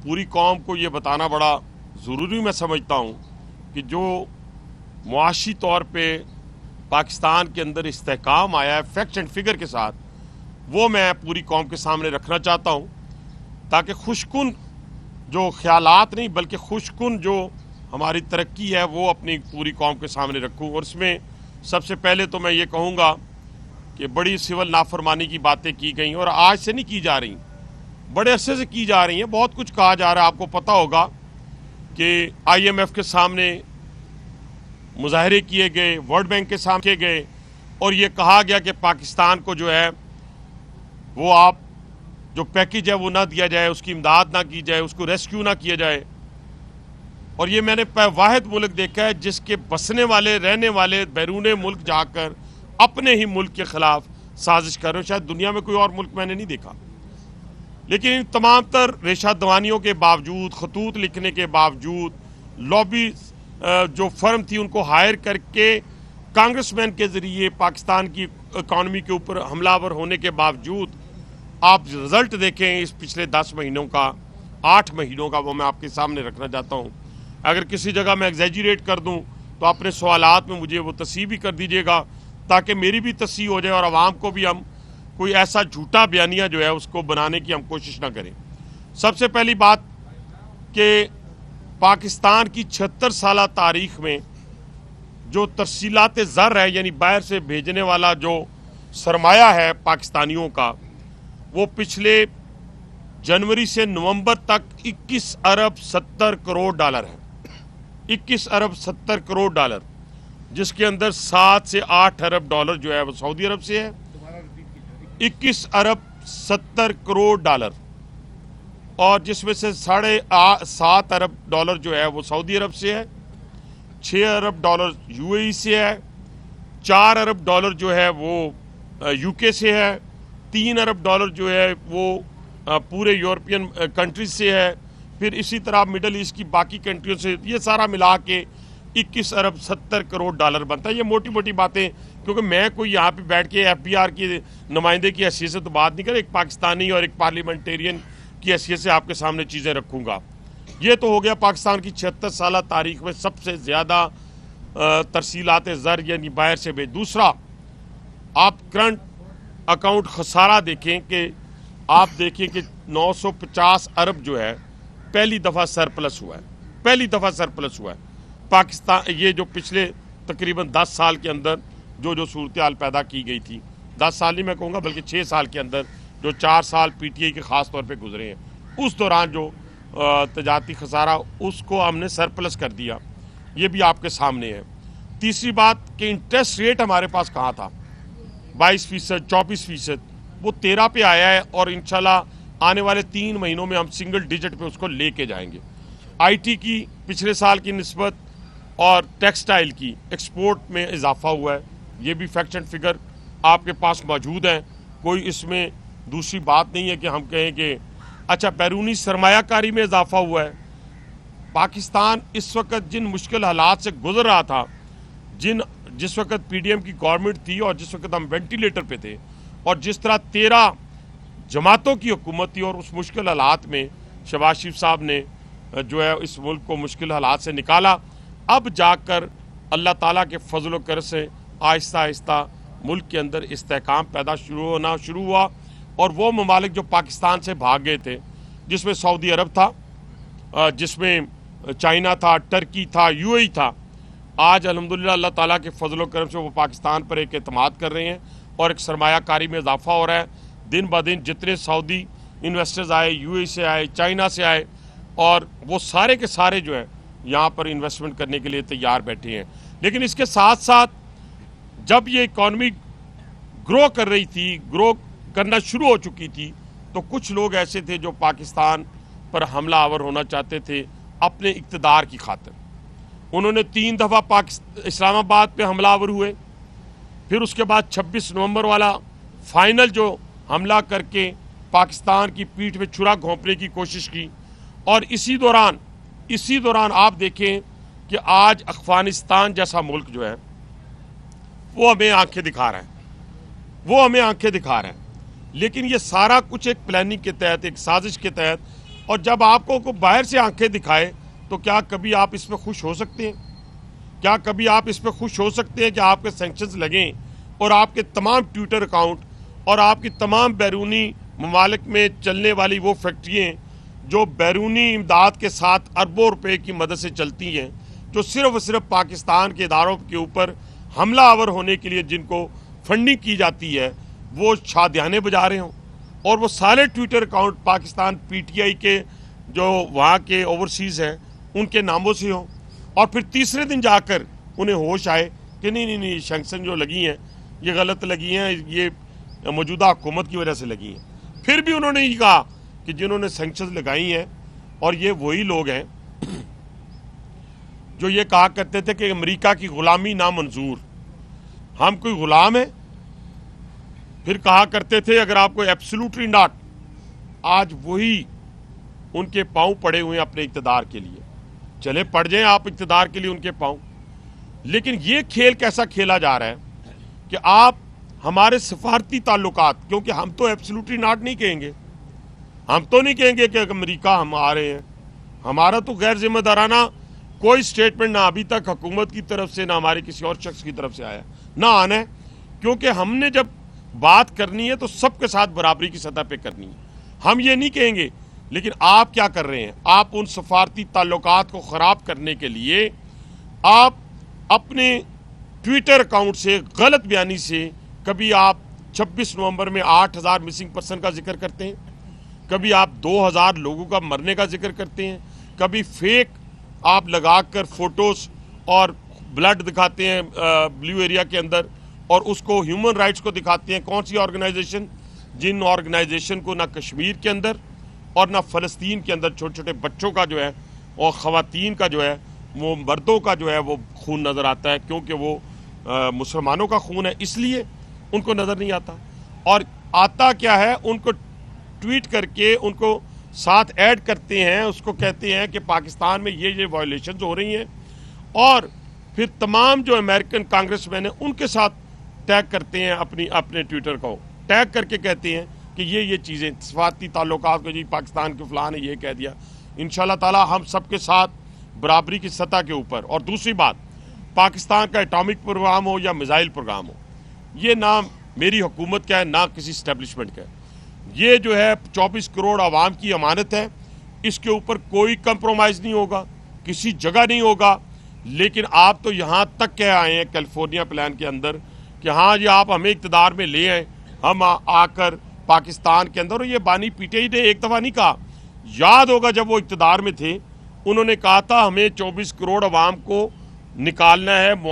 पूरी कौम को ये बताना बड़ा ज़रूरी मैं समझता हूँ कि जो मुआशी तौर पे पाकिस्तान के अंदर इस्तेहकाम आया है फैक्ट एंड फिगर के साथ, वो मैं पूरी कौम के सामने रखना चाहता हूँ, ताकि खुशकुन जो ख्यालात नहीं बल्कि खुशकुन जो हमारी तरक्की है वो अपनी पूरी कौम के सामने रखूँ। और इसमें सबसे पहले तो मैं ये कहूँगा कि बड़ी सिविल नाफरमानी की बातें की गई और आज से नहीं की जा रही, बड़े अरसे से की जा रही हैं। बहुत कुछ कहा जा रहा है। आपको पता होगा कि IMF के सामने मुजाहरे किए गए, वर्ल्ड बैंक के सामने किए गए और ये कहा गया कि पाकिस्तान को जो है वो आप जो पैकेज है वो ना दिया जाए, उसकी इमदाद ना की जाए, उसको रेस्क्यू ना किया जाए। और ये मैंने वाहिद मुल्क देखा है जिसके बसने वाले रहने वाले बैरून मुल्क जाकर अपने ही मुल्क के खिलाफ साजिश कर रहे हो। शायद दुनिया में कोई और मुल्क मैंने नहीं देखा। लेकिन इन तमाम तर रेशा दवानियों के बावजूद, खतूत लिखने के बावजूद, लॉबी जो फर्म थी उनको हायर करके कांग्रेसमैन के ज़रिए पाकिस्तान की इकॉनमी के ऊपर हमलावर होने के बावजूद आप रिज़ल्ट देखें इस पिछले 10 महीनों का, 8 महीनों का, वो मैं आपके सामने रखना चाहता हूँ। अगर किसी जगह मैं एग्जैजरेट कर दूँ तो अपने सवालात में मुझे वो तस्सीह भी कर दीजिएगा, ताकि मेरी भी तस्सीह हो जाए और आवाम को भी हम कोई ऐसा झूठा बयानिया जो है उसको बनाने की हम कोशिश ना करें। सबसे पहली बात कि पाकिस्तान की 76 साला तारीख में जो तरसीलात ज़र है, यानी बाहर से भेजने वाला जो सरमाया है पाकिस्तानियों का, वो पिछले जनवरी से नवंबर तक 21 अरब 70 करोड़ डॉलर है। 21 अरब 70 करोड़ डॉलर, जिसके अंदर 7 से 8 अरब डॉलर जो है वो सऊदी अरब से है। 21 अरब 70 करोड़ डॉलर, और जिसमें से 7.5 अरब डॉलर जो है वो सऊदी अरब से है, 6 अरब डॉलर UAE से है, 4 अरब डॉलर जो है वो UK से है, 3 अरब डॉलर जो है वो पूरे यूरोपियन कंट्रीज से है, फिर इसी तरह मिडल ईस्ट की बाकी कंट्रियों से। ये सारा मिला के 21 अरब 70 करोड़ डॉलर बनता है। ये मोटी मोटी बातें, क्योंकि मैं कोई यहाँ पे बैठ के FBR की नुमाइंदे की हैसियत से तो बात नहीं कर, एक पाकिस्तानी और एक पार्लियामेंटेरियन की हैसियत से आपके सामने चीज़ें रखूँगा। ये तो हो गया पाकिस्तान की 76 साला तारीख में सबसे ज़्यादा तरसीलात ज़र यानी बाहर से भेज। दूसरा, आप करंट अकाउंट खसारा देखें कि आप देखिए कि 950 अरब जो है पहली दफ़ा सरप्लस हुआ है, पहली दफ़ा सरप्लस हुआ है पाकिस्तान। ये जो पिछले तकरीबन 10 साल के अंदर जो सूरत हाल पैदा की गई थी, 10 साल नहीं मैं कहूँगा बल्कि 6 साल के अंदर, जो 4 साल PTI के ख़ास तौर पे गुजरे हैं, उस दौरान जो तजारती खसारा उसको हमने सरप्लस कर दिया। ये भी आपके सामने है। तीसरी बात कि इंटरेस्ट रेट हमारे पास कहाँ था, 22%, 24%, वो 13 पे आया है और इंशाल्लाह आने वाले 3 महीनों में हम सिंगल डिजिट पे उसको लेके जाएंगे। IT की पिछले साल की निस्बत और टेक्सटाइल की एक्सपोर्ट में इजाफा हुआ है। ये भी फैक्ट एंड फिगर आपके पास मौजूद हैं। कोई इसमें दूसरी बात नहीं है कि हम कहें कि अच्छा बैरूनी सरमायाकारी में इजाफा हुआ है। पाकिस्तान इस वक्त जिन मुश्किल हालात से गुजर रहा था, जिस वक्त PDM की गवर्नमेंट थी और जिस वक्त हम वेंटिलेटर पे थे, और जिस तरह 13 जमातों की हुकूमत थी, और उस मुश्किल हालात में शहबाज शरीफ साहब ने जो है इस मुल्क को मुश्किल हालात से निकाला। अब जाकर अल्लाह ताला के फजल कर से आहिस्ता आहिस्ता मुल्क के अंदर इस्तेहकाम पैदा शुरू हुआ, और वो ममालिक जो पाकिस्तान से भाग गए थे, जिसमें सऊदी अरब था, जिसमें चाइना था, टर्की था, UAE था, आज अल्हम्दुलिल्लाह अल्लाह ताला के फजल करम से वो पाकिस्तान पर एक एतमाद कर रहे हैं और एक सरमायाकारी में इजाफा हो रहा है। दिन ब दिन जितने सऊदी इन्वेस्टर्स आए, UAE से आए, चाइना से आए, और वो सारे के सारे जो है यहाँ पर इन्वेस्टमेंट करने के लिए तैयार बैठे हैं। लेकिन इसके साथ साथ जब ये इकॉनमी ग्रो कर रही थी, ग्रो करना शुरू हो चुकी थी, तो कुछ लोग ऐसे थे जो पाकिस्तान पर हमला आवर होना चाहते थे अपने इक़्तिदार की खातिर। उन्होंने 3 दफ़ा इस्लामाबाद पे हमलावर हुए, फिर उसके बाद 26 नवंबर वाला फाइनल जो हमला करके पाकिस्तान की पीठ में छुरा घोंपने की कोशिश की। और इसी दौरान आप देखें कि आज अफगानिस्तान जैसा मुल्क जो है वो हमें आंखें दिखा रहा है, लेकिन ये सारा कुछ एक प्लानिंग के तहत, एक साजिश के तहत اور جب آپ کو باہر سے آنکھیں دکھائے تو کیا کبھی آپ اس پہ خوش ہو سکتے ہیں؟ کیا کبھی آپ اس پہ خوش ہو سکتے ہیں کہ آپ کے سینکشنز لگیں اور آپ کے تمام ٹویٹر اکاؤنٹ اور آپ کی تمام بیرونی ممالک میں چلنے والی وہ فیکٹریاں جو بیرونی امداد کے ساتھ اربوں روپے کی مدد سے چلتی ہیں، جو صرف اور صرف پاکستان کے اداروں کے اوپر حملہ آور ہونے کے لیے جن کو فنڈنگ کی جاتی ہے، وہ شادیانے بجا رہے ہوں اور وہ سارے Twitter account Pakistan P T I کے جو وہاں کے اوورسیز ہیں ان کے ناموں سے ہوں، اور پھر تیسرے دن جا کر انہیں ہوش آئے کہ نہیں سینکشن جو لگی ہیں یہ غلط لگی ہیں، یہ موجودہ حکومت کی وجہ سے لگی ہیں۔ پھر بھی انہوں نے یہ کہا کہ جنہوں نے سینکشنز لگائی ہیں، اور یہ وہی لوگ ہیں جو یہ کہا کرتے تھے کہ امریکہ کی غلامی نامنظور، ہم کوئی غلام ہیں؟ پھر کہا کرتے تھے اگر آپ کو ایبسولوٹلی ناٹ، آج وہی ان کے پاؤں پڑے ہوئے ہیں اپنے اقتدار کے لیے، چلے پڑ جائیں آپ اقتدار کے لیے ان کے پاؤں، لیکن یہ کھیل کیسا کھیلا جا رہا ہے کہ آپ ہمارے سفارتی تعلقات، کیونکہ ہم تو ایبسولوٹلی ناٹ نہیں کہیں گے، ہم تو نہیں کہیں گے کہ امریکہ ہمارے ہیں، ہمارا تو غیر ذمہ دارانہ کوئی سٹیٹمنٹ نہ ابھی تک حکومت کی طرف سے نہ ہمارے کسی اور شخص کی طرف سے آیا، نہ آنا ہے، کیونکہ ہم نے جب بات کرنی ہے تو سب کے ساتھ برابری کی سطح پہ کرنی ہے، ہم یہ نہیں کہیں گے۔ لیکن آپ کیا کر رہے ہیں؟ آپ ان سفارتی تعلقات کو خراب کرنے کے لیے آپ اپنے ٹویٹر اکاؤنٹ سے غلط بیانی سے کبھی آپ 26 نومبر میں 8,000 مسنگ پرسن کا ذکر کرتے ہیں، کبھی آپ 2,000 لوگوں کا مرنے کا ذکر کرتے ہیں، کبھی فیک آپ لگا کر فوٹوز اور بلڈ دکھاتے ہیں بلیو ایریا کے اندر، اور اس کو ہیومن رائٹس کو دکھاتے ہیں۔ کون سی آرگنائزیشن؟ جن آرگنائزیشن کو نہ کشمیر کے اندر اور نہ فلسطین کے اندر چھوٹے چھوٹے بچوں کا جو ہے اور خواتین کا جو ہے، وہ مردوں کا جو ہے وہ خون نظر آتا ہے، کیونکہ وہ مسلمانوں کا خون ہے، اس لیے ان کو نظر نہیں آتا۔ اور آتا کیا ہے؟ ان کو ٹویٹ کر کے ان کو ساتھ ایڈ کرتے ہیں، اس کو کہتے ہیں کہ پاکستان میں یہ وائلیشنز ہو رہی ہیں، اور پھر تمام جو امریکن کانگریس مین ہیں ان کے ساتھ ٹیگ کرتے ہیں، اپنے ٹویٹر کو ٹیگ کر کے کہتے ہیں کہ یہ چیزیں سفارتی تعلقات کو جی پاکستان کے فلاں نے یہ کہہ دیا۔ انشاءاللہ تعالی ہم سب کے ساتھ برابری کی سطح کے اوپر۔ اور دوسری بات، پاکستان کا ایٹامک پروگرام ہو یا میزائل پروگرام ہو، یہ نہ میری حکومت کا ہے نہ کسی اسٹیبلشمنٹ کا ہے، یہ جو ہے 24 کروڑ عوام کی امانت ہے، اس کے اوپر کوئی کمپرومائز نہیں ہوگا، کسی جگہ نہیں ہوگا۔ لیکن آپ تو یہاں تک کہہ آئے ہیں کیلیفورنیا پلان کے اندر کہ ہاں جی آپ ہمیں اقتدار میں لے آئیں، ہم آ کر پاکستان کے اندر، اور یہ بانی پی ٹی آئی نے ایک دفعہ نہیں کہا، یاد ہوگا جب وہ اقتدار میں تھے انہوں نے کہا تھا ہمیں 24 کروڑ عوام کو نکالنا ہے